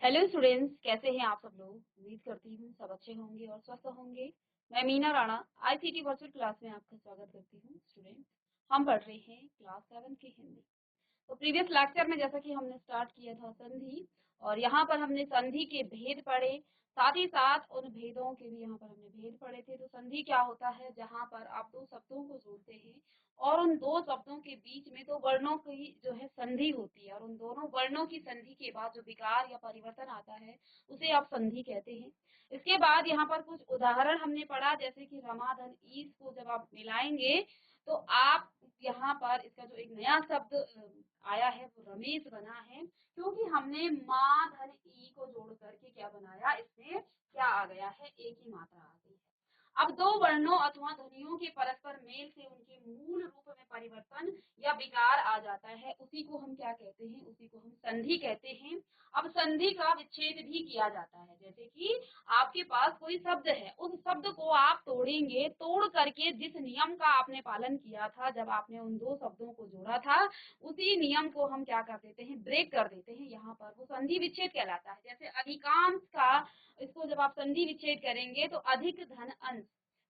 Hello students, कैसे हैं आप सब लोग। उम्मीद करती हूँ सब अच्छे होंगे और स्वस्थ होंगे। मैं Meena Rana ICT virtual class में आपका स्वागत करती हूँ। स्टूडेंट्स, हम पढ़ रहे हैं क्लास 7 की हिंदी। तो प्रीवियस लेक्चर में जैसा कि हमने स्टार्ट किया था संधि, और यहाँ पर हमने संधि के भेद पढ़े, साथ ही साथ उन भेदों के भी यहाँ पर हमने भेद पढ़े थे। तो संधि क्या होता है, जहाँ पर आप दो शब्दों को जोड़ते हैं और उन दो शब्दों के बीच में दो वर्णों की जो है संधि होती है, और उन दोनों वर्णों की संधि के बाद जो विकार या परिवर्तन आता है उसे आप संधि कहते हैं। इसके बाद यहाँ पर कुछ उदाहरण हमने पढ़ा, जैसे कि रमा धन ईस को जब आप मिलाएंगे तो आप यहाँ पर इसका जो एक नया शब्द आया है वो रमेश बना है, क्योंकि हमने माँ धन ई को जोड़ करके क्या बनाया, इसमें क्या आ गया है, एक ही मात्रा आ गई है। अब दो वर्णों अथवा ध्वनियों के परस्पर मेल से उनके मूल रूप में परिवर्तन या विकार आ जाता है, उसी को हम क्या कहते हैं, उसी को हम संधि कहते हैं। अब संधि का विच्छेद भी किया जाता है, जैसे कि आपके पास कोई शब्द है, उस शब्द को आप तोड़ेंगे, तोड़ करके जिस नियम का आपने पालन किया था जब आपने उन दो शब्दों को जोड़ा था, उसी नियम को हम क्या कर देते हैं, ब्रेक कर देते हैं। यहाँ पर वो संधि विच्छेद कहलाता है। जैसे अधिकांश का, इसको जब आप संधि विच्छेद करेंगे तो अधिक धन अंश,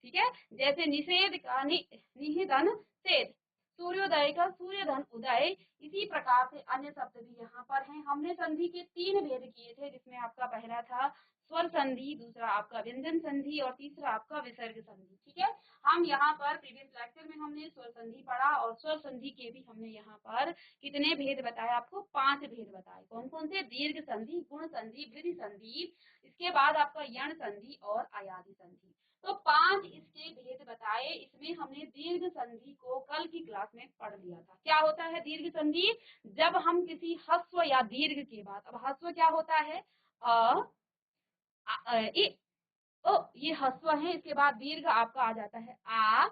ठीक है। जैसे निषेध का निहिधन छेद, सूर्योदय का सूर्य धन उदय, इसी प्रकार से अन्य शब्द भी यहाँ पर हैं। हमने संधि के 3 भेद किए थे, जिसमें आपका पहला था स्वर संधि, दूसरा आपका व्यंजन संधि और तीसरा आपका विसर्ग संधि, ठीक है। हम यहाँ पर प्रीवियस लेक्चर में हमने स्वर संधि पढ़ा, और स्वर संधि के भी हमने यहाँ पर कितने भेद बताए, आपको 5 भेद बताए। कौन कौन से, दीर्घ संधि, गुण संधि, वृद्धि संधि, इसके बाद आपका यण संधि और अयादि संधि। तो 5 इसके भेद बताए। इसमें हमने दीर्घ संधि को कल की क्लास में पढ़ लिया था। क्या होता है दीर्घ संधि, जब हम किसी ह्रस्व या दीर्घ के बाद, अब ह्रस्व क्या होता है, इ, ओ, ये ह्रस्व है, इसके बाद दीर्घ आपका आ जाता है आ,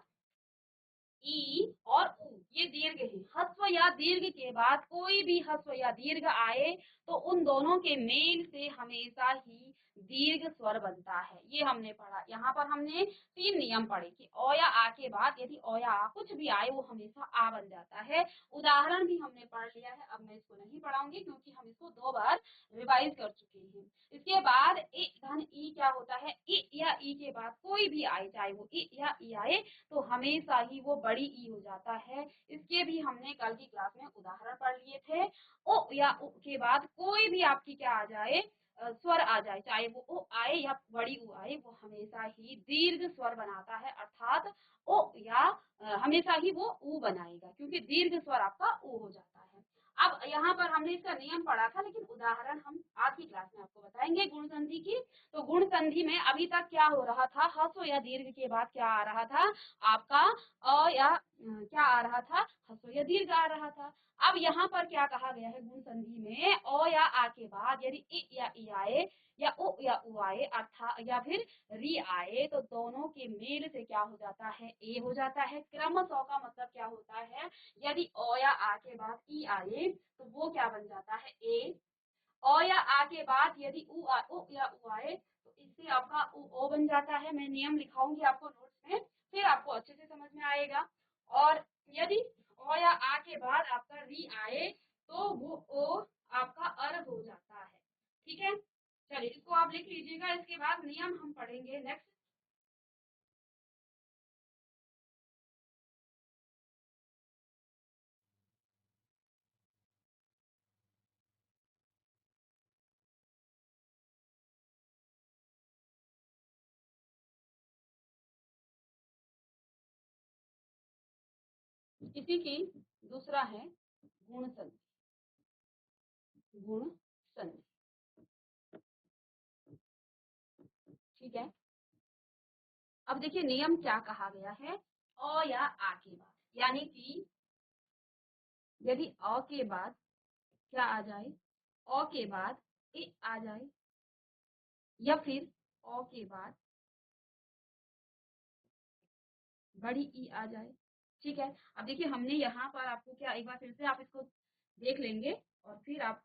ई और उ, ये दीर्घ है। ह्रस्व या दीर्घ के बाद कोई भी ह्रस्व या दीर्घ आए तो उन दोनों के मेल से हमेशा ही दीर्घ स्वर बनता है, ये हमने पढ़ा। यहाँ पर हमने 3 नियम पढ़े कि ओ या आ के बाद यदि ओ या आ कुछ भी आए वो हमेशा आ बन जाता है। उदाहरण भी हमने पढ़ लिया है, अब मैं इसको नहीं पढ़ाऊंगी क्योंकि हम इसको 2 बार रिवाइज कर चुके हैं। इसके बाद इ धन ई क्या होता है, इ या ई के बाद कोई भी आए, चाहे वो इ या ई आए तो हमेशा ही वो बड़ी ई हो जाता है। इसके भी हमने कल की क्लास में उदाहरण पढ़ लिए थे। ओ या उ के बाद कोई भी आपकी क्या आ जाए, स्वर आ जाए, चाहे वो ओ आए या बड़ी उ आए, वो हमेशा ही दीर्घ स्वर बनाता है, अर्थात ओ या हमेशा ही वो उ बनाएगा, क्योंकि दीर्घ स्वर आपका उ हो जाता है। अब यहाँ पर हमने इसका नियम पढ़ा था, लेकिन उदाहरण हम आज की क्लास में आपको बताएंगे गुण संधि की। तो गुण संधि में अभी तक क्या हो रहा था, ह्रस्व या दीर्घ के बाद क्या आ रहा था आपका, अ या क्या आ रहा था, ह्रस्व या दीर्घ आ रहा था। अब यहाँ पर क्या कहा गया है, गुण संधि में ओ या आ के बाद यदि इ या ई आए या उ या उ आए, अर्थात या फिर री आए, तो दोनों के मेल से क्या हो जाता है, ए हो जाता है। क्रमशः का मतलब क्या होता है, यदि ओ या आ के बाद ई आए तो वो क्या बन जाता है, ए। ओ या आ के बाद यदि उ या उ आए तो इससे आपका उ ओ बन जाता है। मैं नियम लिखाऊंगी आपको नोट्स में, फिर आपको अच्छे से समझ में आएगा। और यदि ओ या आ के बाद आपका री आए तो वो ओ आपका अर्ध हो जाता है, ठीक है। चलिए इसको आप लिख लीजिएगा, इसके बाद नियम हम पढ़ेंगे नेक्स्ट। इसी की दूसरा है गुण संधि। गुण संधि, ठीक है। अब देखिए नियम क्या कहा गया है, अ या आ के बाद, यानी कि यदि अ के बाद क्या आ जाए, अ के बाद ए आ जाए, या फिर अ के बाद बड़ी ई आ जाए, ठीक है। अब देखिए हमने यहाँ पर आपको क्या, एक बार फिर से आप इसको देख लेंगे और फिर आप,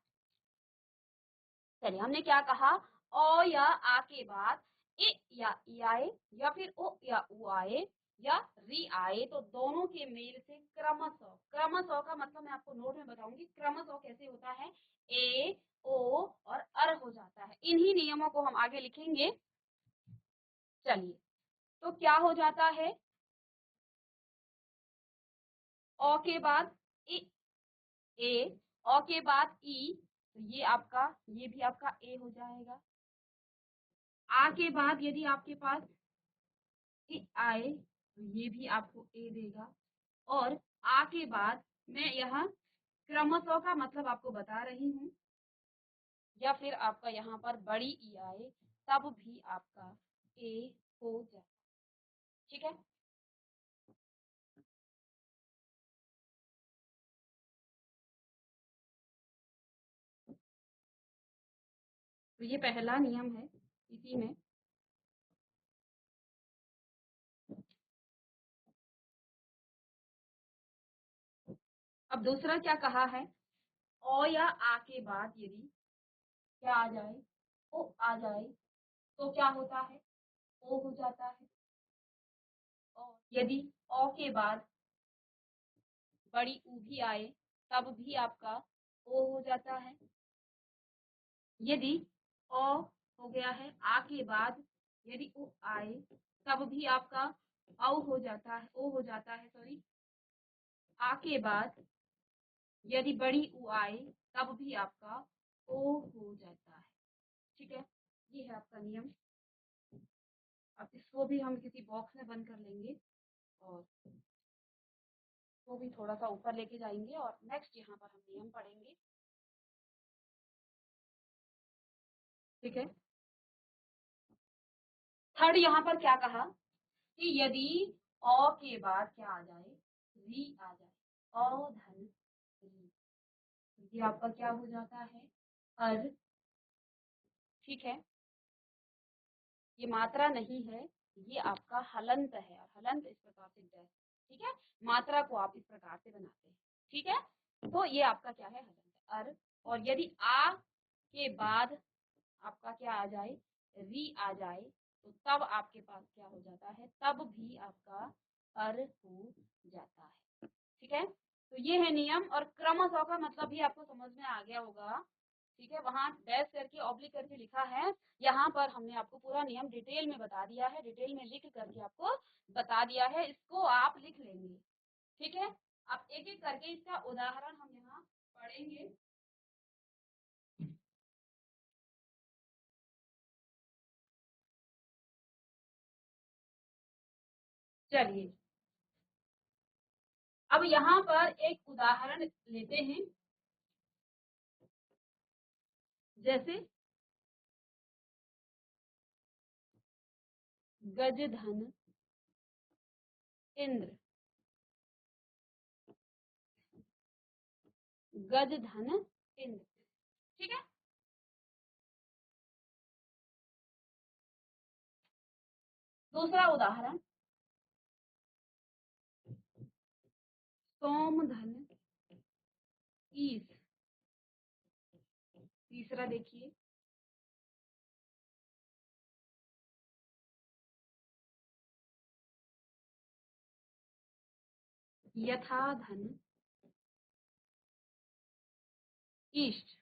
चलिए हमने क्या कहा, अ या आ के बाद ए या ई आए या फिर ओ या उ आए या री आए तो दोनों के मेल से क्रमशः, क्रमशः का मतलब मैं आपको नोट में बताऊंगी, क्रमशः कैसे होता है, ए ओ और अर हो जाता है। इन्हीं नियमों को हम आगे लिखेंगे। चलिए, तो क्या हो जाता है, ओ के बाद ई, ए, ओ के बाद ई, तो ये आपका, ये भी आपका ए हो जाएगा। आ के बाद यदि आपके पास ई आए तो ये भी आपको ए देगा। और आ के बाद मैं यहाँ क्रमशः का मतलब आपको बता रही हूँ, या फिर आपका यहाँ पर बड़ी ई आए तब भी आपका ए हो जाए। ठीक है, तो ये पहला नियम है इसी में। अब दूसरा क्या कहा है, ओ या आ के बाद यदि क्या आ जाए, ओ आ जाए तो क्या होता है, ओ हो जाता है। और यदि ओ के बाद बड़ी ऊ भी आए तब भी आपका ओ हो जाता है। यदि ओ हो गया है, आ के बाद यदि ओ आए तब भी आपका औ हो जाता है, ओ हो जाता है, सॉरी। आ के बाद यदि बड़ी ऊ आए तब भी आपका ओ हो जाता है। ठीक है, ये है आपका नियम। अब इसको भी हम किसी बॉक्स में बंद कर लेंगे और इसको भी थोड़ा सा ऊपर लेके जाएंगे और नेक्स्ट यहाँ पर हम नियम पढ़ेंगे। ठीक है, थर्ड यहाँ पर क्या कहा कि यदि अ के बाद क्या आ जाए, री आ जाए, अ धन री, ये आपका क्या हो जाता है, अर। ठीक है, ये मात्रा नहीं है, ये आपका हलंत है, और हलंत इस प्रकार से डैश। ठीक है, मात्रा को आप इस प्रकार से बनाते हैं। ठीक है, तो ये आपका क्या है, हलंत है, अर। और यदि आ के बाद आपका क्या आ जाए, री आ जाए, तो तब आपके पास क्या हो जाता है, तब भी आपका अर हो जाता है। ठीक है, तो ये है नियम। और क्रमशः का मतलब भी आपको समझ में आ गया होगा। ठीक है, वहां डैश करके ऑब्लिक करके लिखा है, यहाँ पर हमने आपको पूरा नियम डिटेल में बता दिया है, डिटेल में लिख करके आपको बता दिया है, इसको आप लिख लेंगे। ठीक है, अब एक एक करके इसका उदाहरण हम यहाँ पढ़ेंगे। चलिए, अब यहाँ पर एक उदाहरण लेते हैं, जैसे गजधन इंद्र, गजधन इंद्र। ठीक है, दूसरा उदाहरण सोमधन ईश। तीसरा देखिए, यथाधन इष्ट।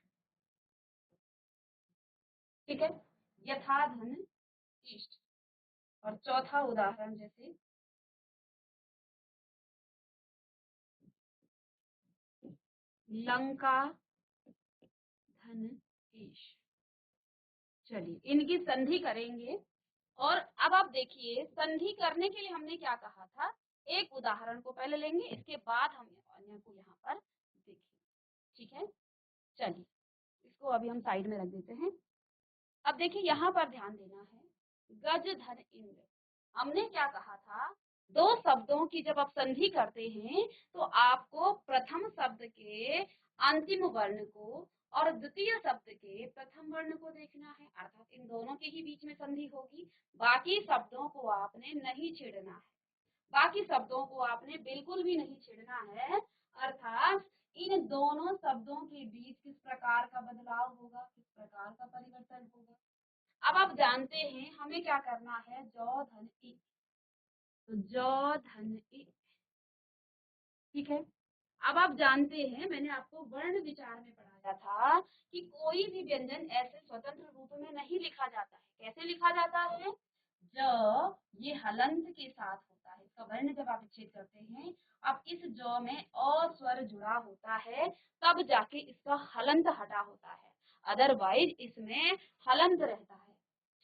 ठीक है, यथाधन इष्ट। और चौथा उदाहरण जैसे लंका धन ईश। चलिए, इनकी संधि करेंगे। और अब आप देखिए, संधि करने के लिए हमने क्या कहा था, एक उदाहरण को पहले लेंगे, इसके बाद हम अन्य को यहाँ पर देखेंगे। ठीक है, चलिए इसको अभी हम साइड में रख देते हैं। अब देखिए, यहाँ पर ध्यान देना है, गज धन इंद्र, हमने क्या कहा था, दो शब्दों की जब आप संधि करते हैं तो आपको प्रथम शब्द के अंतिम वर्ण को और द्वितीय शब्द के प्रथम वर्ण को देखना है, अर्थात इन दोनों के ही बीच में संधि होगी। बाकी शब्दों को आपने नहीं छेड़ना है, बाकी शब्दों को आपने बिल्कुल भी नहीं छेड़ना है, अर्थात इन दोनों शब्दों के बीच किस प्रकार का बदलाव होगा, किस प्रकार का परिवर्तन होगा। अब आप जानते हैं हमें क्या करना है, जौ धन ई, तो ज धन इ, ठीक है। अब आप जानते हैं मैंने आपको वर्ण विचार में पढ़ाया था कि कोई भी व्यंजन ऐसे स्वतंत्र रूप में नहीं लिखा जाता है। कैसे लिखा जाता है? ज ये हलंत के साथ होता है। इसका वर्ण जब आप विच्छेद करते हैं, अब इस ज में अ स्वर जुड़ा होता है, तब जाके इसका हलंत हटा होता है। अदरवाइज इसमें हलंत रहता है।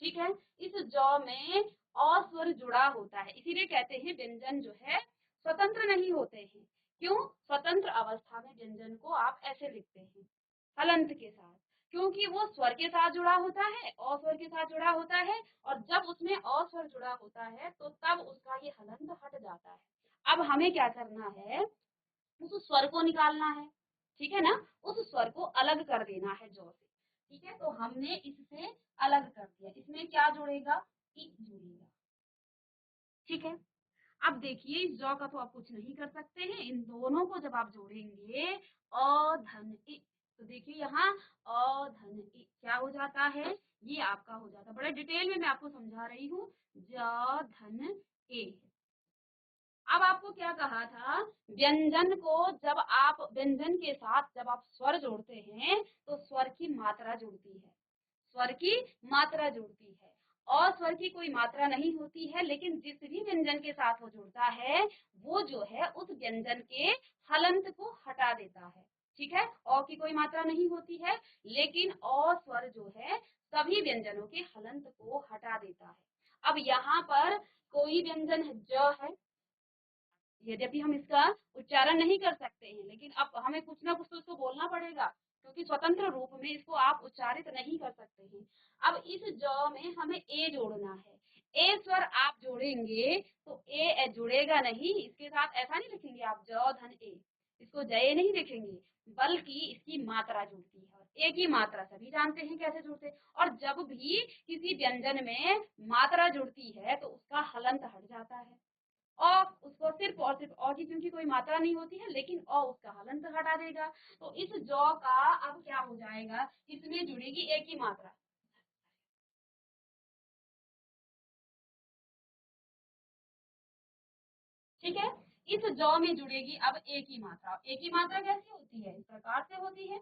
ठीक है। इस ज में अ स्वर जुड़ा होता है, इसीलिए कहते हैं व्यंजन जो है स्वतंत्र नहीं होते हैं। क्यों? स्वतंत्र अवस्था में व्यंजन को आप ऐसे लिखते हैं हलंत के साथ, क्योंकि वो स्वर के साथ जुड़ा होता है, अ स्वर के साथ जुड़ा होता है, और जब उसमें अ स्वर जुड़ा होता है तो तब उसका ये हलंत हट जाता है। अब हमें क्या करना है? उस स्वर को निकालना है, ठीक है ना? उस स्वर को अलग कर देना है ज से। ठीक है, तो हमने इससे अलग कर दिया। इसमें क्या जुड़ेगा? इ जुड़ेगा। ठीक है। अब देखिए इस ज का तो आप कुछ नहीं कर सकते हैं। इन दोनों को जब आप जोड़ेंगे अ धन इ, तो देखिए यहाँ अ धन इ क्या हो जाता है? ये आपका हो जाता है। बड़े डिटेल में मैं आपको समझा रही हूँ। ज धन ए। अब आपको क्या कहा था? व्यंजन को जब आप व्यंजन के साथ जब आप स्वर जोड़ते हैं तो स्वर की मात्रा जुड़ती है। स्वर की मात्रा जुड़ती है। अस्वर की कोई मात्रा नहीं होती है, लेकिन जिस भी व्यंजन के साथ वो जुड़ता है वो जो है उस व्यंजन के हलंत को हटा देता है। ठीक है। अ की कोई मात्रा नहीं होती है, लेकिन अ स्वर जो है सभी व्यंजनों के हलंत को हटा देता है। अब यहाँ पर कोई व्यंजन ज है, यद्यपि हम इसका उच्चारण नहीं कर सकते हैं, लेकिन अब हमें कुछ ना कुछ तो इसको बोलना पड़ेगा, क्योंकि स्वतंत्र रूप में इसको आप उच्चारित नहीं कर सकते हैं। अब इस ज में हमें ए जोड़ना है। ए स्वर आप जोड़ेंगे तो ए जुड़ेगा नहीं, इसके साथ ऐसा नहीं लिखेंगे आप ज धन ए, इसको जय नहीं लिखेंगे, बल्कि इसकी मात्रा जुड़ती है। और ए की मात्रा सभी जानते हैं कैसे जुड़ते हैं। और जब भी किसी व्यंजन में मात्रा जुड़ती है तो उसका हलंत हट जाता है। और उसको सिर्फ और सिर्फ अ की क्योंकि कोई मात्रा नहीं होती है, लेकिन अ उसका हलंत हटा देगा। तो इस ज का अब क्या हो जाएगा? इसमें जुड़ेगी ए की मात्रा। ठीक है। इस ज में जुड़ेगी अब ए की मात्रा। ए की मात्रा कैसी होती है? इस प्रकार से होती है।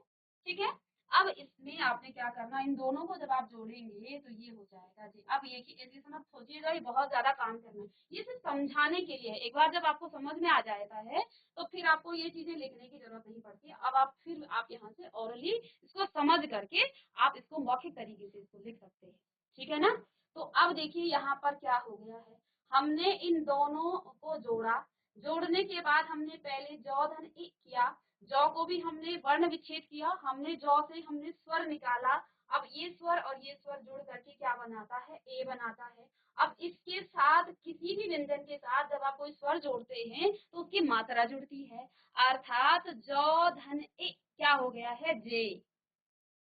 ठीक है। अब इसमें आपने क्या करना, इन दोनों को जब आप जोड़ेंगे तो ये हो जाएगा जी। अब ये की ऐसे मत सोचिएगा ये बहुत ज्यादा काम करना है, ये सिर्फ समझाने के लिए है। एक बार जब आपको समझ में आ जाता है तो फिर आपको ये चीजें लिखने की जरूरत नहीं पड़ती। अब आप फिर आप यहाँ से ओरली इसको समझ करके आप इसको मौखिक तरीके से इसको लिख सकते हैं। ठीक है ना? तो अब देखिए यहाँ पर क्या हो गया है, हमने इन दोनों को जोड़ा। जोड़ने के बाद हमने पहले ज धन इ किया, ज को भी हमने वर्ण विच्छेद किया, हमने ज से हमने स्वर निकाला। अब ये स्वर और ये स्वर जुड़ करके क्या बनाता है? ए बनाता है। अब इसके साथ किसी भी व्यंजन के साथ जब आप कोई स्वर जोड़ते हैं तो उसकी मात्रा जुड़ती है, अर्थात ज धन इ क्या हो गया है? जे।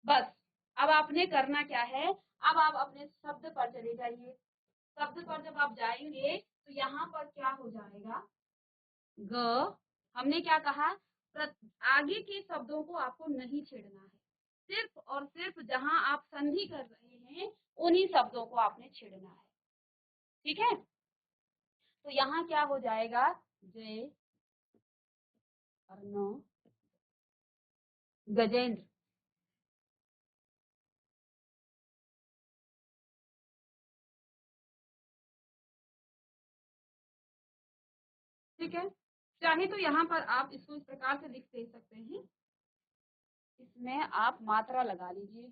बस। अब आपने करना क्या है? अब आप अपने शब्द पर चले जाइए। शब्द पर जब आप जाएंगे तो यहाँ पर क्या हो जाएगा? ग। हमने क्या कहा? आगे के शब्दों को आपको नहीं छेड़ना है, सिर्फ और सिर्फ जहां आप संधि कर रहे हैं उन्हीं शब्दों को आपने छेड़ना है। ठीक है। तो यहाँ क्या हो जाएगा? जय, अर्णव, गजेंद्र। ठीक है। चाहे तो यहाँ पर आप इसको इस प्रकार से लिख दे सकते हैं, इसमें आप मात्रा लगा लीजिए,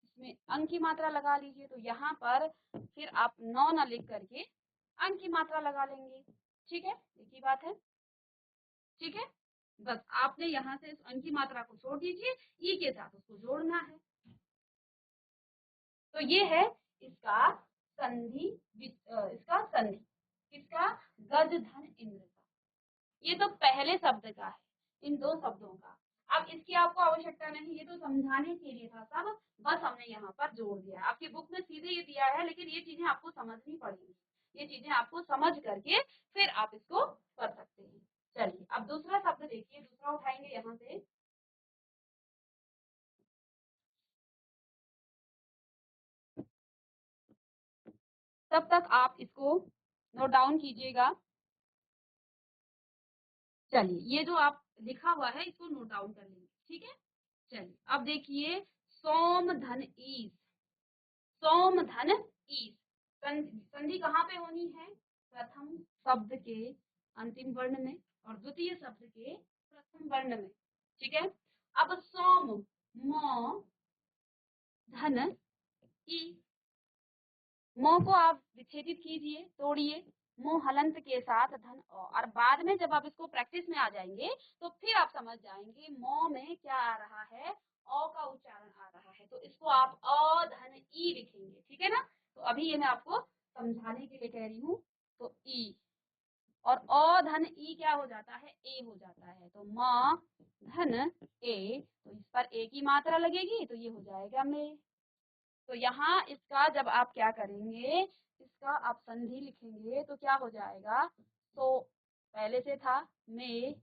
इसमें अंक की मात्रा लगा लीजिए। तो यहाँ पर फिर आप नौ न लिख करके अंक की मात्रा लगा लेंगे। ठीक है, एक ही बात है। ठीक है। बस आपने यहाँ से इस अंक की मात्रा को छोड़ दीजिए, ई के साथ उसको जोड़ना है। तो ये है इसका संधि, इसका संधि किसका? गज धन इंद्र का। ये तो पहले शब्द का है, इन दो शब्दों का। अब इसकी आपको आवश्यकता नहीं, ये तो समझाने के लिए था सब, बस हमने यहाँ पर जोड़ दिया। आपकी बुक में सीधे ये दिया है, लेकिन ये चीजें आपको समझनी पड़ेगी। ये चीजें आपको समझ करके फिर आप इसको कर सकते हैं। चलिए अब दूसरा शब्द देखिए, दूसरा उठाएंगे यहाँ से। तब तक आप इसको नोट डाउन कीजिएगा। चलिए, ये जो आप लिखा हुआ है इसको नोट डाउन कर लेंगे, ठीक है। चलिए, अब देखिए सोम धन ईस, सोम धन ईस, संधि कहाँ पे होनी है? प्रथम शब्द के अंतिम वर्ण में और द्वितीय शब्द के प्रथम वर्ण में, ठीक है। अब सोम म धन ई, मोह को आप विच्छेदित कीजिए, तोड़िए, मुंह हलंत के साथ धन और बाद में जब आप इसको प्रैक्टिस में आ जाएंगे तो फिर आप समझ जाएंगे मोह में क्या आ रहा है, अ का उच्चारण आ रहा है, तो इसको आप अ धन ई लिखेंगे, ठीक है ना। तो अभी ये मैं आपको समझाने के लिए कह रही हूँ। तो ई और अ धन ई क्या हो जाता है? ए हो जाता है। तो म धन ए, तो इस पर ए की मात्रा लगेगी तो ये हो जाएगा में। तो यहाँ इसका जब आप क्या करेंगे, इसका आप संधि लिखेंगे तो क्या हो जाएगा? तो पहले से था में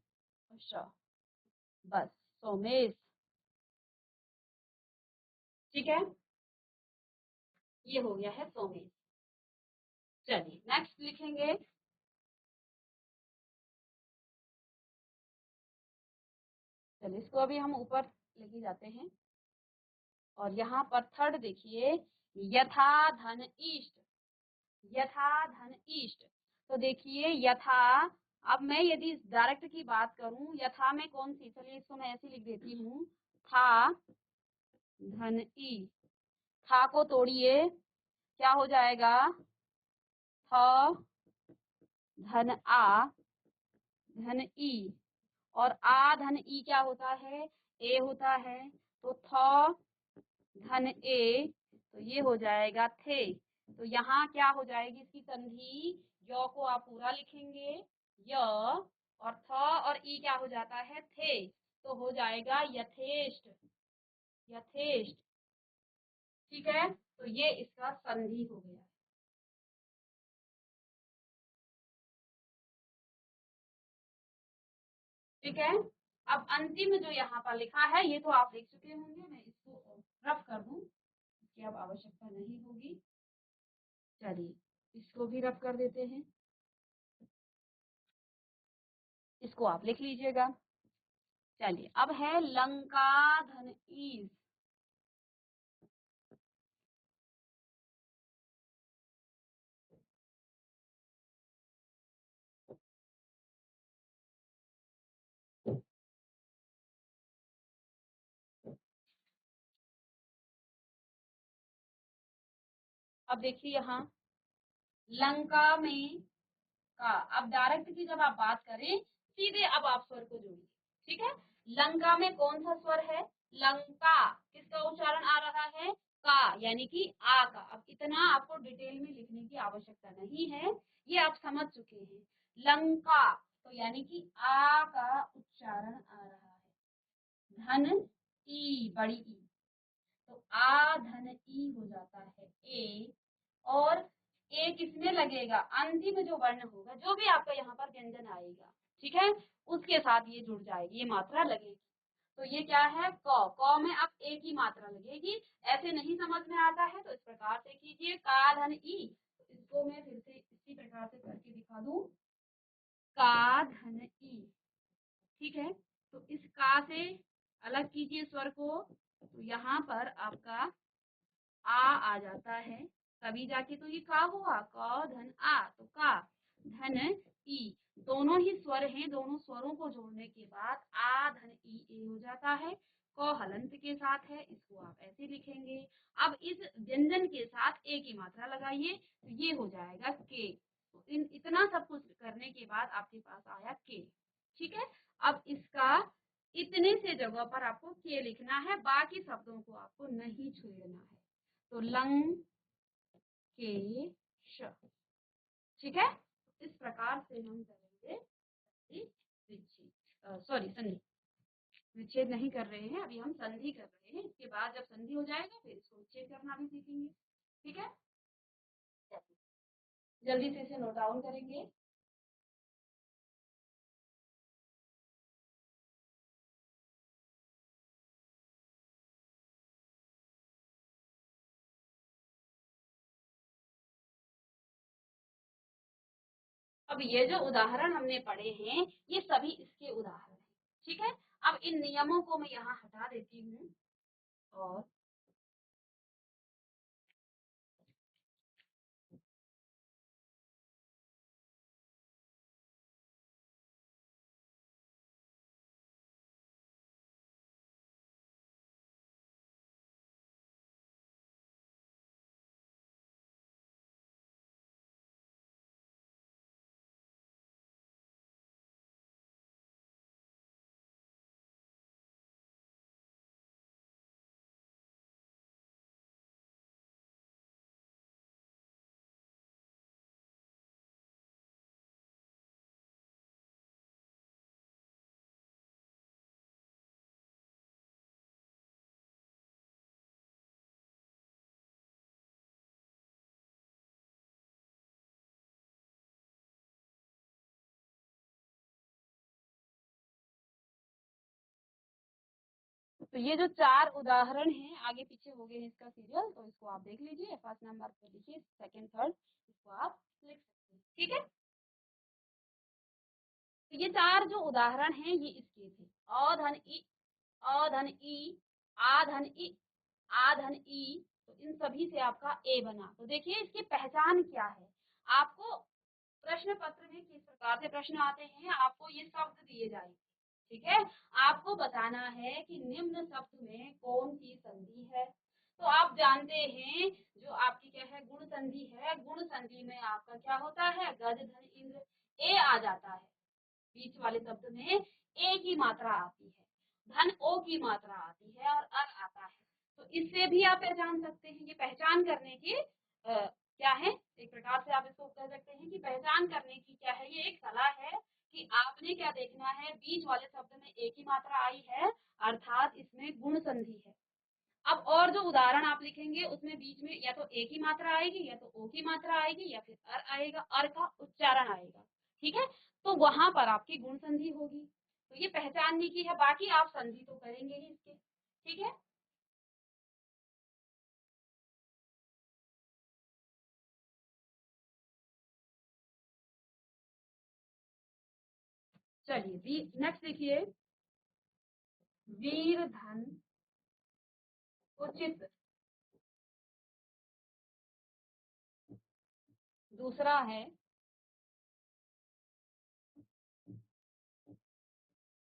श, बस सोमेश, ठीक है, ये हो गया है सोमेश। चलिए नेक्स्ट लिखेंगे। चलिए इसको अभी हम ऊपर लेके जाते हैं और यहाँ पर थर्ड देखिए, यथा धन इष्ट, यथा धन इष्ट। तो देखिए यथा, अब मैं यदि डायरेक्ट की बात करूं, यथा में कौन सी, चलिए इसको मैं ऐसे लिख देती हूँ, था धन ई, था को तोड़िए, क्या हो जाएगा? थ धन आ धन ई, और आ धन ई क्या होता है? ए होता है। तो थ धन ए, तो ये हो जाएगा थे। तो यहाँ क्या हो जाएगी इसकी संधि? य को आप पूरा लिखेंगे, य, और थ और ई क्या हो जाता है? थे। तो हो जाएगा यथेष्ट, यथेष्ट, ठीक है। तो ये इसका संधि हो गया, ठीक है। अब अंतिम जो यहाँ पर लिखा है ये तो आप देख चुके होंगे, मैं इसको रफ कर दूं, इसकी अब आवश्यकता नहीं होगी। चलिए इसको भी रफ कर देते हैं, इसको आप लिख लीजिएगा। चलिए अब है लंका धन ईस, अब देखिए यहाँ लंका में का, अब डायरेक्ट की जब आप बात करें सीधे अब आप स्वर को जोड़िए, ठीक है। लंका में कौन सा स्वर है? लंका, किसका उच्चारण आ रहा है? का, यानी कि आ का। अब इतना आपको डिटेल में लिखने की आवश्यकता नहीं है, ये आप समझ चुके हैं। लंका, तो यानी कि आ का उच्चारण आ रहा है, धन ई, बड़ी ई, तो आ धन ई हो जाता है ए, और ए किसमें लगेगा? अंतिम जो वर्ण होगा, जो भी आपका यहाँ पर व्यंजन आएगा, ठीक है, उसके साथ ये जुड़ जाएगी, ये मात्रा लगेगी। तो ये क्या है? क, क में अब ए की मात्रा लगेगी। ऐसे नहीं समझ में आता है तो इस प्रकार से कीजिए, का धन ई, तो इसको मैं फिर से इसी प्रकार से करके दिखा दूं, का धन ई, ठीक है। तो इस का से अलग कीजिए स्वर को, तो यहाँ पर आपका आ जाता है, तभी जाके तो ये का हुआ, क धन आ, तो का धन ई, दोनों ही स्वर हैं, दोनों स्वरों को जोड़ने के बाद आ धन ई ए हो जाता है। क हलंत के साथ है, इसको आप ऐसे लिखेंगे। अब इस व्यंजन के साथ ए की मात्रा लगाइए तो ये हो जाएगा के। तो इतना सब कुछ करने के बाद आपके पास आया के, ठीक है। अब इसका इतने से जगह पर आपको के लिखना है, बाकी शब्दों को आपको नहीं छेड़ना है। तो लंग के श, ठीक है। इस प्रकार से हम करेंगे विच्छेद, सॉरी संधि, विच्छेद नहीं कर रहे हैं अभी, हम संधि कर रहे हैं। इसके बाद जब संधि हो जाएगा फिर इसको विच्छेद करना भी सीखेंगे, ठीक है। जल्दी से इसे नोट डाउन करेंगे। अब ये जो उदाहरण हमने पढ़े हैं ये सभी इसके उदाहरण हैं। ठीक है, अब इन नियमों को मैं यहाँ हटा देती हूँ और तो ये जो 4 उदाहरण हैं आगे पीछे हो गए हैं इसका सीरियल, तो इसको आप देख लीजिए, फर्स्ट नंबर पे लिखिए, सेकंड थर्ड इसको आप लिख सकते हैं। ठीक है, तो ये 4 जो उदाहरण हैं ये इसके थे। अ धन इ, अ धन ई, आ धन इ, आ धन ई, तो इन सभी से आपका ए बना। तो देखिए इसकी पहचान क्या है। आपको प्रश्न पत्र में किस प्रकार से प्रश्न आते हैं, आपको ये शब्द दिए जाएंगे। ठीक है, आपको बताना है कि निम्न शब्द में कौन सी संधि है। तो आप जानते हैं जो आपकी क्या है, गुण संधि है। गुण संधि में आपका क्या होता है, गज धन इंद्र, ए आ जाता है बीच वाले शब्द में, ए की मात्रा आती है, धन ओ की मात्रा आती है और अर आता है। तो इससे भी आप पहचान सकते हैं। ये पहचान करने की क्या है, एक प्रकार से आप इसको कह सकते हैं कि पहचान करने की क्या है, ये एक कला है कि आपने क्या देखना है, बीच वाले शब्द में ए की मात्रा आई है अर्थात इसमें गुण संधि है। अब और जो उदाहरण आप लिखेंगे उसमें बीच में या तो ए की मात्रा आएगी या तो ओ की मात्रा आएगी या फिर अर आएगा, अर का उच्चारण आएगा। ठीक है, तो वहां पर आपकी गुण संधि होगी। तो ये पहचानने की है, बाकी आप संधि तो करेंगे ही इसके। ठीक है, चलिए नेक्स्ट देखिए, वीर धन उचित, दूसरा है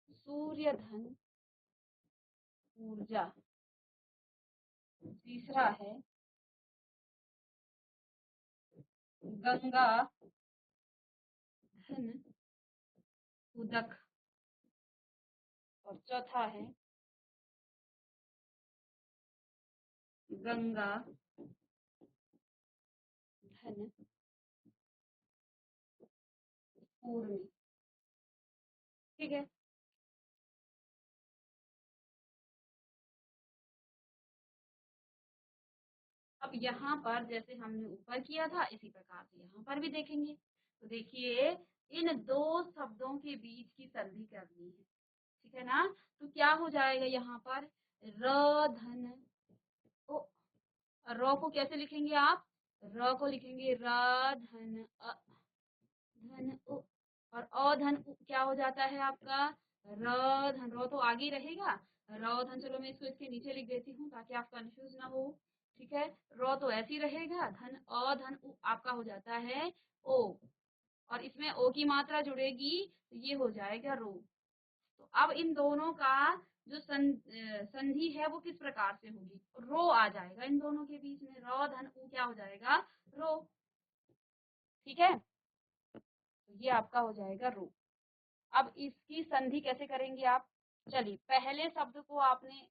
सूर्य धन ऊर्जा, तीसरा है गंगा धन उदक और चौथा है गंगा धन पूर्णी। ठीक है, अब यहाँ पर जैसे हमने ऊपर किया था इसी प्रकार से यहाँ पर भी देखेंगे। तो देखिए इन दो शब्दों के बीच की संधि करनी है। ठीक है ना, तो क्या हो जाएगा यहाँ पर, र धन ओ, र को कैसे लिखेंगे आप, र को लिखेंगे र धन अ, धन उ, और अधन उ क्या हो जाता है आपका, र धन, रो तो आगे ही रहेगा, र धन, चलो मैं इसको इसके नीचे लिख देती हूँ ताकि आप कंफ्यूज ना हो। ठीक है, रो तो ऐसे ही रहेगा, धन अधन उ आपका हो जाता है ओ, और इसमें ओ की मात्रा जुड़ेगी तो ये हो जाएगा रो। तो अब इन दोनों का जो संधि है वो किस प्रकार से होगी, रो आ जाएगा इन दोनों के बीच में, रो धन उ क्या हो जाएगा, रो। ठीक है, तो ये आपका हो जाएगा रो। अब इसकी संधि कैसे करेंगे आप, चलिए पहले शब्द को आपने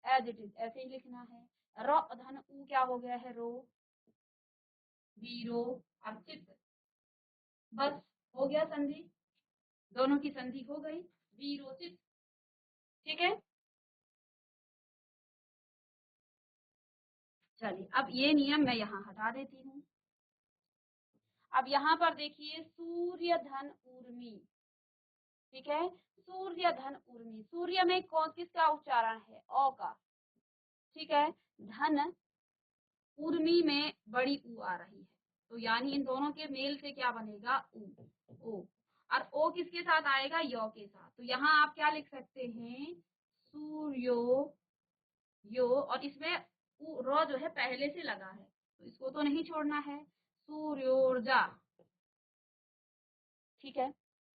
एज इट इज ऐसे ही लिखना है, र धन उ क्या हो गया है, रो, वीरो अर्चित, बस हो गया संधि, दोनों की संधि हो गई, वीरोचित। ठीक है, चलिए अब ये नियम मैं यहाँ हटा देती हूँ। अब यहाँ पर देखिए सूर्य धन ऊर्मी। ठीक है, सूर्य धन ऊर्मी, सूर्य में कौन किसका उच्चारण है, ओ का। ठीक है, धन ऊर्मी में बड़ी ऊ आ रही है। तो यानी इन दोनों के मेल से क्या बनेगा, ऊ, ओ। और ओ किसके साथ आएगा, यो के साथ। तो यहाँ आप क्या लिख सकते हैं, सूर्यो यो, और इसमें रो जो है पहले से लगा है तो इसको तो नहीं छोड़ना है, सूर्योर्जा। ठीक है,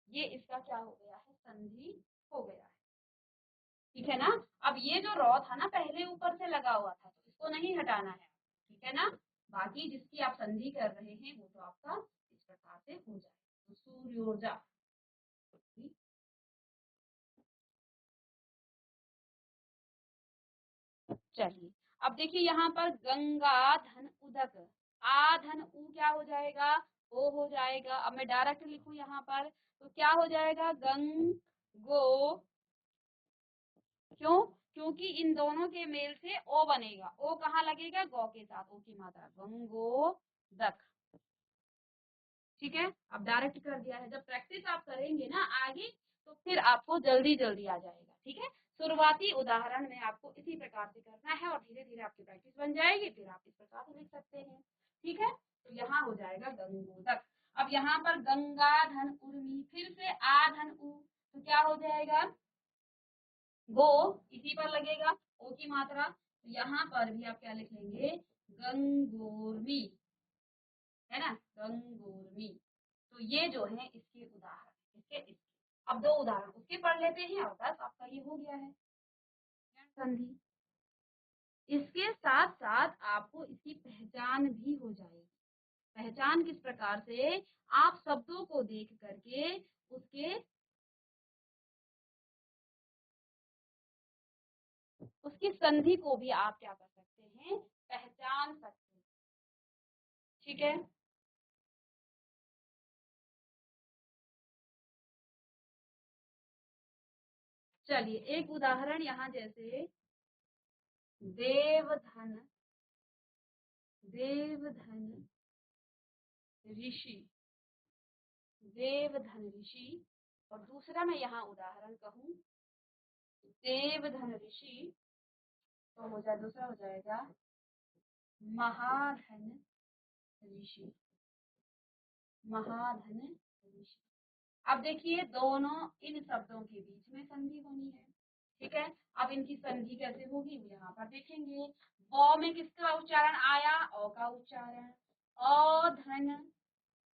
ये इसका क्या हो गया है, संधि हो गया है। ठीक है ना। अब ये जो रॉ था ना पहले ऊपर से लगा हुआ था तो इसको नहीं हटाना है, ठीक है ना। बाकी जिसकी आप संधि कर रहे हैं वो तो आपका इस प्रकार से हो जाए, तो सूर्योर्जा। चलिए अब देखिए यहाँ पर गंगा धन उदक, आ धन उ क्या हो जाएगा, ओ हो जाएगा। अब मैं डायरेक्ट लिखूं यहाँ पर तो क्या हो जाएगा, गंग गो। क्यों, क्योंकि इन दोनों के मेल से ओ बनेगा, ओ कहाँ लगेगा, गौ के साथ, ओ की मात्रा, गंगो दक। ठीक है, अब डायरेक्ट कर दिया है। जब प्रैक्टिस आप करेंगे ना आगे तो फिर आपको जल्दी जल्दी आ जाएगा। ठीक है, शुरुआती उदाहरण में आपको इसी प्रकार से करना है और धीरे धीरे आपकी प्रैक्टिस बन जाएगी, फिर आप इस प्रकार से लिख सकते हैं। ठीक है, तो यहाँ हो जाएगा गंगोदक। अब यहाँ पर गंगा धन उर्मी, फिर से आ धन उ, तो क्या हो जाएगा, गो इसी पर लगेगा, ओ की मात्रा। तो यहाँ पर भी आप क्या लिख लेंगे, गंगोर्मी, है ना, गंगोर्मी। तो ये जो है इसके उदाहरण, इसके अब दो उदाहरण उसके पढ़ लेते हैं और बस आपका ये हो गया है संधि। इसके साथ साथ आपको इसकी पहचान भी हो जाएगी। पहचान किस प्रकार से, आप शब्दों को देख करके उसकी संधि को भी आप क्या कर सकते हैं, पहचान सकते हैं। ठीक है, चलिए एक उदाहरण यहाँ जैसे देवधन, देवधन ऋषि, देवधन ऋषि। और दूसरा मैं यहाँ उदाहरण कहूँ देवधन ऋषि तो हो जाए, दूसरा हो जाएगा महाधन ऋषि, महाधन ऋषि। अब देखिए दोनों इन शब्दों के बीच में संधि होनी है। ठीक है, अब इनकी संधि कैसे होगी वो यहाँ पर देखेंगे। व में किसका उच्चारण आया, अ का उच्चारण, अधन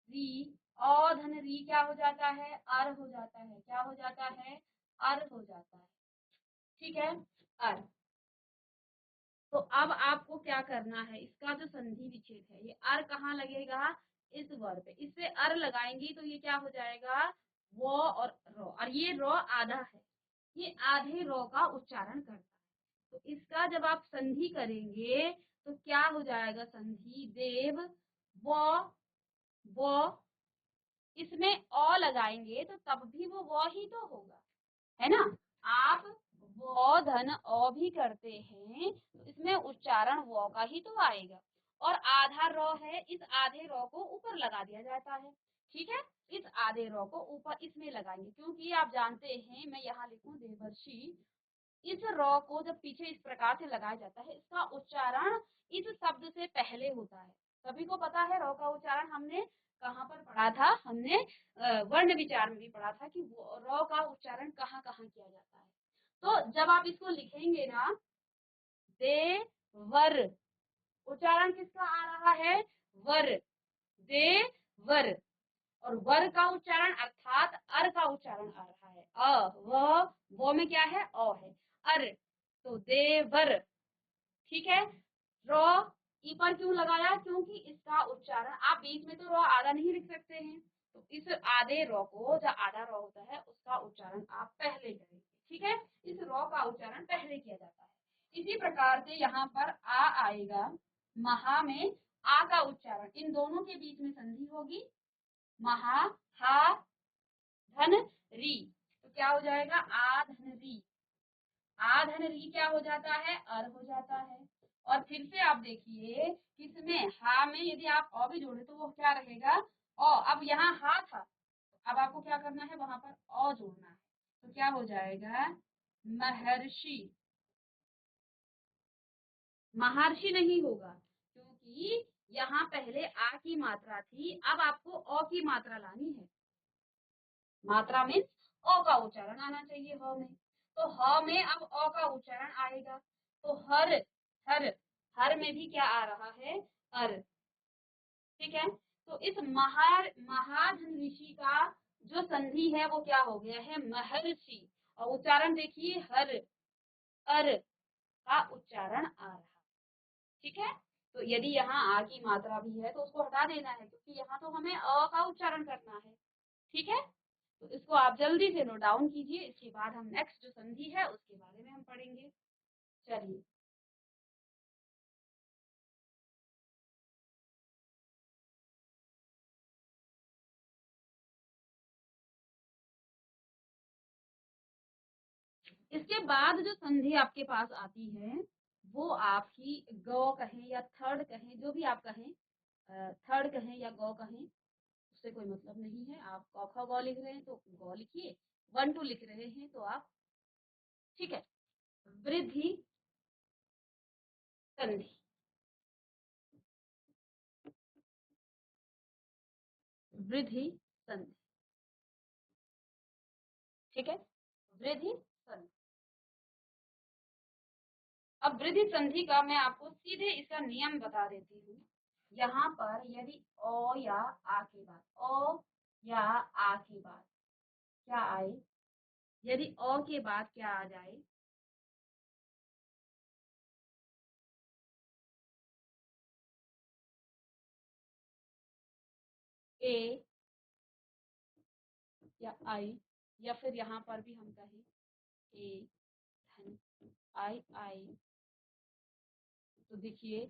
री, अधन री क्या हो जाता है, अर हो जाता है, क्या हो जाता है, अर हो जाता है। ठीक है, अर। तो अब आपको क्या करना है, इसका जो संधि विच्छेद है, ये अर कहाँ लगेगा, इस वर पे, इससे अर लगाएंगी तो ये क्या हो जाएगा, वो और रो, और ये रो आधा है, ये आधे रो का उच्चारण करता है। तो इसका जब आप संधि करेंगे तो क्या हो जाएगा, संधि देव वो, इसमें अ लगाएंगे तो तब भी वो ही तो होगा, है ना। आप वो धन अ भी करते हैं तो इसमें उच्चारण वो का ही तो आएगा। और आधा रॉ है, इस आधे रॉ को ऊपर लगा दिया जाता है। ठीक है, इस आधे रॉ को ऊपर इसमें लगाएंगे, क्योंकि आप जानते हैं, मैं यहाँ लिखूं देवर्षि, इस रॉ को जब पीछे इस प्रकार से लगाया जाता है इसका उच्चारण इस शब्द से पहले होता है। सभी को पता है रॉ का उच्चारण हमने कहाँ पर पढ़ा था, हमने वर्ण विचार में भी पढ़ा था कि रॉ का उच्चारण कहाँ कहाँ किया जाता है। तो जब आप इसको लिखेंगे ना, दे वर, उच्चारण किसका आ रहा है, वर, दे वर, और वर का उच्चारण अर्थात अर का उच्चारण आ रहा है, अ वो में क्या है, अ है, अर, तो देवर। ठीक है, रॉ ई पर क्यों लगाया, क्योंकि इसका उच्चारण, आप बीच में तो रॉ आधा नहीं लिख सकते हैं, तो इस आधे रॉ को, जो आधा रॉ होता है उसका उच्चारण आप पहले करेंगे। ठीक है, इस रॉ का उच्चारण पहले किया जाता है। इसी प्रकार से यहाँ पर आ आएगा, महा में आ का उच्चारण, इन दोनों के बीच में संधि होगी, महा, हा धन री, तो क्या हो जाएगा, आ धन री, आ धन री क्या हो जाता है, अर हो जाता है। और फिर से आप देखिए किसमें, हा में यदि आप अ भी जोड़े तो वो क्या रहेगा, अ। अब यहाँ हा था, अब आपको क्या करना है, वहां पर अ जोड़ना है, तो क्या हो जाएगा, महर्षि, महर्षि नहीं होगा, क्योंकि यहाँ पहले आ की मात्रा थी, अब आपको अ की मात्रा लानी है। मात्रा मीन्स अ का उच्चारण आना चाहिए ह में, तो ह में अब अ का उच्चारण आएगा। तो हर हर हर में भी क्या आ रहा है, अर। ठीक है, तो इस महाधन ऋषि का जो संधि है वो क्या हो गया है, महर्षि। और उच्चारण देखिए, हर अर का उच्चारण आ रहा है। ठीक है, तो यदि यहाँ आ की मात्रा भी है तो उसको हटा देना है, क्योंकि यहाँ तो हमें अ का उच्चारण करना है। ठीक है, तो इसको आप जल्दी से नोट डाउन कीजिए, इसके बाद हम नेक्स्ट जो संधि है उसके बारे में हम पढ़ेंगे। चलिए, इसके बाद जो संधि आपके पास आती है वो आपकी ग कहें या थर्ड कहें, जो भी आप कहें, थर्ड कहें या ग कहें, उससे कोई मतलब नहीं है। आप क ख ग लिख रहे हैं तो ग लिखिए, 1 2 लिख रहे हैं तो आप, ठीक है, वृद्धि संधि। वृद्धि संधि, ठीक है, वृद्धि संधि। अब वृद्धि संधि का मैं आपको सीधे इसका नियम बता देती हूँ। यहाँ पर यदि अ या आ के बाद, अ या आ के बाद क्या आए, यदि अ के बाद क्या आ जाए, ए या आई, या फिर यहाँ पर भी हम कहें ए धन आई आई, तो देखिए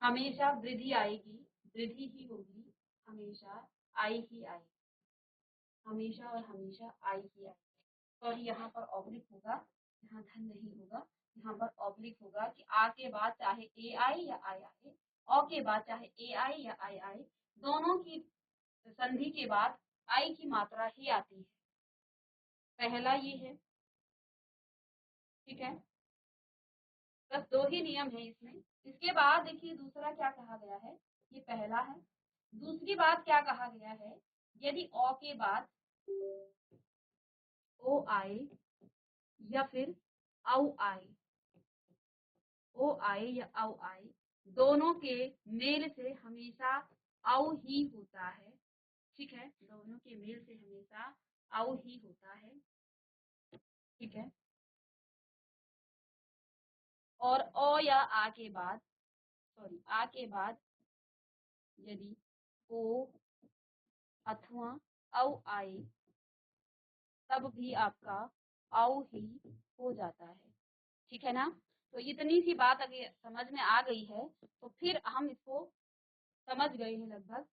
हमेशा वृद्धि आएगी, वृद्धि ही होगी, हमेशा आई ही आएगी, हमेशा और हमेशा आई ही आएगी। और यहाँ पर ऑब्लिक होगा, यहाँ धन नहीं होगा, यहाँ पर ऑब्लिक होगा कि आ के बाद चाहे ए आई या आई आए, अ के बाद चाहे ए आई या आई आए, दोनों की संधि के बाद आई की मात्रा ही आती है। पहला ये है, ठीक है, बस दो ही नियम है इसमें। इसके बाद देखिए दूसरा क्या कहा गया है, ये पहला है। दूसरी बात क्या कहा गया है, यदि अ के बाद ओ आए या फिर औ आए, ओ आए या औ आए, दोनों के मेल से हमेशा औ ही होता है। ठीक है, दोनों के मेल से हमेशा औ ही होता है। ठीक है, और अ या आ के बाद, सॉरी, आ के बाद यदि ओ अथवा औ आए, तब भी आपका औ ही हो जाता है। ठीक है ना, तो इतनी सी बात अगर समझ में आ गई है तो फिर हम इसको समझ गए हैं लगभग।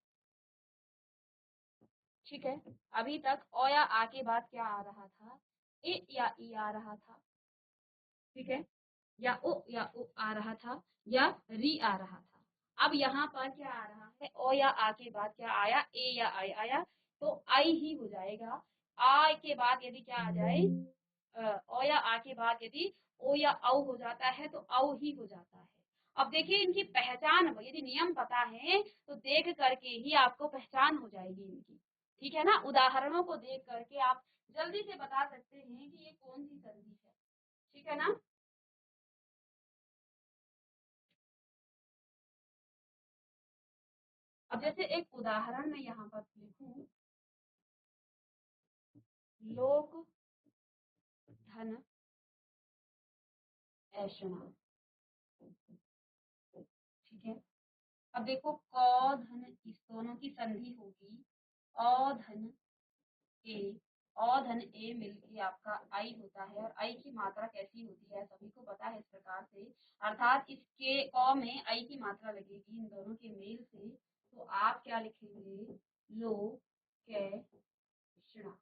ठीक है, अभी तक अ या आ के बाद क्या आ रहा था, ए या ई आ रहा था। ठीक है, या ओ आ रहा था, या री आ रहा था। अब यहाँ पर क्या आ रहा है, ओ या आ के बाद क्या आया, ए या आई आया, तो आई ही हो जाएगा। आ के बाद यदि क्या आ जाए, ओ या आ के बाद यदि ओ या औ हो जाता है तो औ ही हो जाता है। अब देखिए इनकी पहचान, यदि नियम पता है तो देख करके ही आपको पहचान हो जाएगी इनकी। ठीक है ना, उदाहरणों को देख करके आप जल्दी से बता सकते हैं कि ये कौन सी संधि है। ठीक है ना, अब जैसे एक उदाहरण मैं यहाँ पर लिखूं, लोक धन ऐषणा। ठीक है, अब देखो क धन, इस दोनों की संधि होगी अ धन ए, अ धन ए मिलके आपका आई होता है। और आई की मात्रा कैसी होती है सभी को पता है, इस प्रकार से, अर्थात इसके क में आई की मात्रा लगेगी इन दोनों के मेल से, तो आप क्या लिखेंगे, लो कै षणा,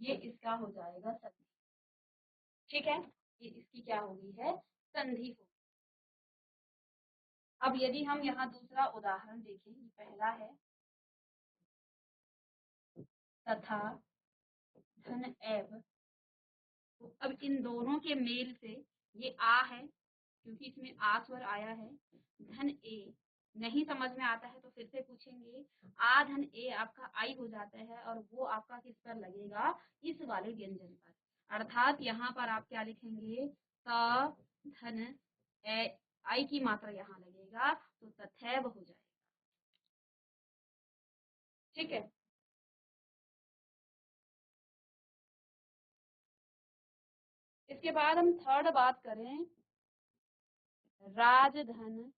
ये इसका हो जाएगा संधि। ठीक है, ये इसकी क्या होगी है, संधि होगी। अब यदि हम यहाँ दूसरा उदाहरण देखें, ये पहला है, तथा धन एव, तो अब इन दोनों के मेल से ये आ है, क्योंकि इसमें आ स्वर आया है। धन ए नहीं समझ में आता है तो फिर से पूछेंगे। आ धन ए आपका आई हो जाता है और वो आपका किस पर लगेगा, इस वाले व्यंजन पर। अर्थात यहाँ पर आप क्या लिखेंगे, त धन ए, आई की मात्रा यहाँ लगेगा तो तथैव हो जाएगा। ठीक है, इसके बाद हम थर्ड बात करें, राजधन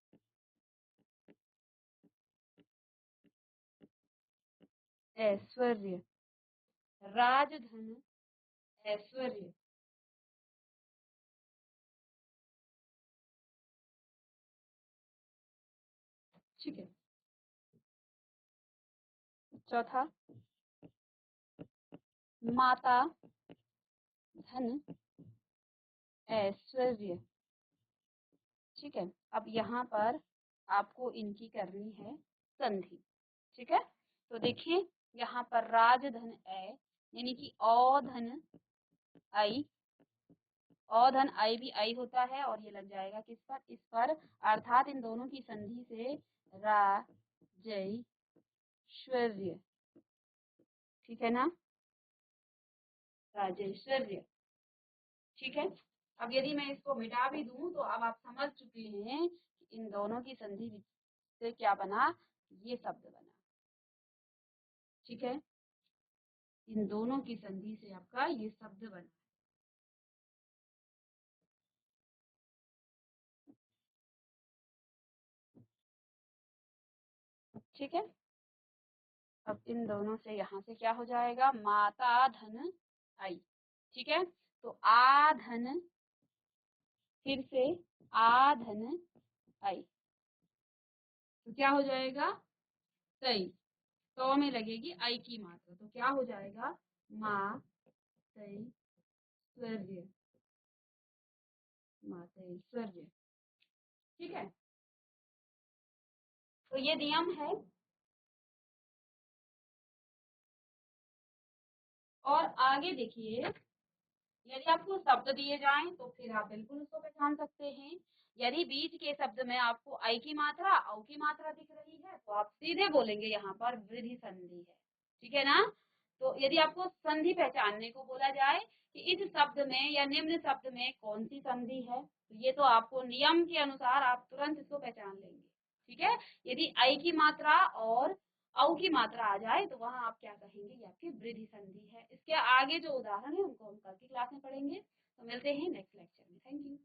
ऐश्वर्य। राजधन ऐश्वर्य। ठीक है, चौथा माता धन ऐश्वर्य। ठीक है, अब यहाँ पर आपको इनकी करनी है संधि। ठीक है, तो देखिए यहाँ पर राजधन ए यानी कि औधन आई, औधन आई भी आई होता है और ये लग जाएगा किस पर, इस पर। अर्थात इन दोनों की संधि से राजैश्वर्य। ठीक है ना, राजैश्वर्य। ठीक है, अब यदि मैं इसको मिटा भी दूं तो अब आप समझ चुके हैं कि इन दोनों की संधि से क्या बना, ये शब्द बना। ठीक है, इन दोनों की संधि से आपका ये शब्द बना। ठीक है, अब इन दोनों से यहाँ से क्या हो जाएगा, माता धन आई। ठीक है, तो आ धन, फिर से आ धन आई, तो क्या हो जाएगा, तई। तो में लगेगी आई की मात्रा, तो क्या हो जाएगा, मा तई स्वर्य, मातेश्वर्य। ठीक है, तो ये नियम है। और आगे देखिए, यदि आपको शब्द दिए जाएं तो फिर आप बिल्कुल उसको पहचान सकते हैं। यदि बीच के शब्द में आपको आई की मात्रा, औ की मात्रा दिख रही है तो आप सीधे बोलेंगे यहाँ पर वृद्धि संधि है। ठीक है ना, तो यदि आपको संधि पहचानने को बोला जाए कि इस शब्द में या निम्न शब्द में कौन सी संधि है, तो ये तो आपको नियम के अनुसार आप तुरंत इसको पहचान लेंगे। ठीक है, यदि आई की मात्रा और औ की मात्रा आ जाए तो वहां आप क्या कहेंगे, ये आपकी वृद्धि संधि है। इसके आगे जो उदाहरण है उनको हम कल की क्लास में पढ़ेंगे। तो मिलते हैं नेक्स्ट लेक्चर में। Thank you.